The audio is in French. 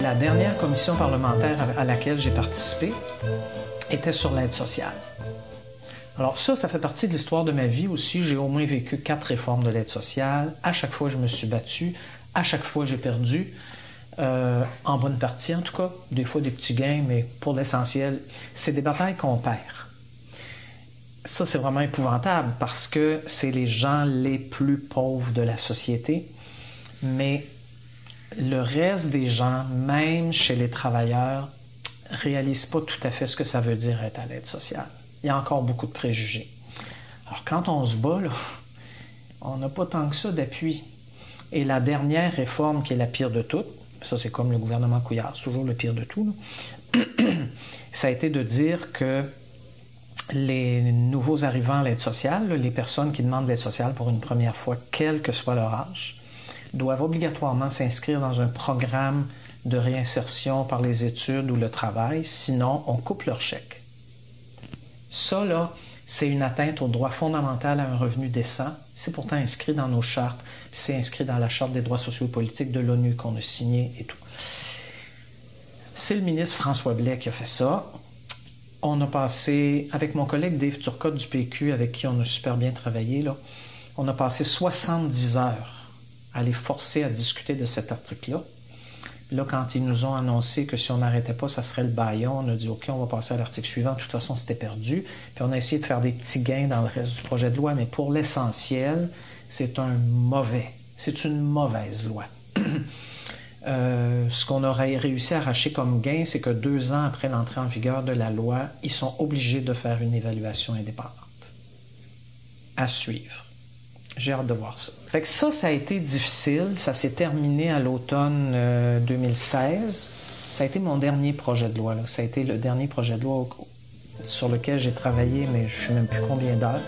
la dernière commission parlementaire à laquelle j'ai participé était sur l'aide sociale. Alors ça fait partie de l'histoire de ma vie aussi. J'ai au moins vécu 4 réformes de l'aide sociale. À chaque fois, je me suis battu. À chaque fois, j'ai perdu. En bonne partie, en tout cas. Des fois, des petits gains, mais pour l'essentiel, c'est des batailles qu'on perd. Ça, c'est vraiment épouvantable parce que c'est les gens les plus pauvres de la société. Mais le reste des gens, même chez les travailleurs, ne réalisent pas tout à fait ce que ça veut dire être à l'aide sociale. Il y a encore beaucoup de préjugés. Alors, quand on se bat, là, on n'a pas tant que ça d'appui. Et la dernière réforme, qui est la pire de toutes, ça c'est comme le gouvernement Couillard, c'est toujours le pire de tout, là, ça a été de dire que les nouveaux arrivants à l'aide sociale, les personnes qui demandent l'aide sociale pour une première fois, quel que soit leur âge, doivent obligatoirement s'inscrire dans un programme de réinsertion par les études ou le travail, sinon on coupe leur chèque. Ça, là, c'est une atteinte au droit fondamental à un revenu décent. C'est pourtant inscrit dans nos chartes, puis c'est inscrit dans la Charte des droits sociaux et politiques de l'ONU qu'on a signée et tout. C'est le ministre François Blais qui a fait ça. On a passé, avec mon collègue Dave Turcotte du PQ, avec qui on a super bien travaillé, là, on a passé 70 heures à les forcer à discuter de cet article-là. Là, quand ils nous ont annoncé que si on n'arrêtait pas, ça serait le bâillon, on a dit « OK, on va passer à l'article suivant. » De toute façon, c'était perdu. Puis on a essayé de faire des petits gains dans le reste du projet de loi, mais pour l'essentiel, c'est une mauvaise loi. Ce qu'on aurait réussi à arracher comme gain, c'est que 2 ans après l'entrée en vigueur de la loi, ils sont obligés de faire une évaluation indépendante. À suivre. J'ai hâte de voir ça. Fait que ça a été difficile. Ça s'est terminé à l'automne 2016. Ça a été mon dernier projet de loi, là. Ça a été le dernier projet de loi sur lequel j'ai travaillé, mais je ne sais même plus combien d'heures.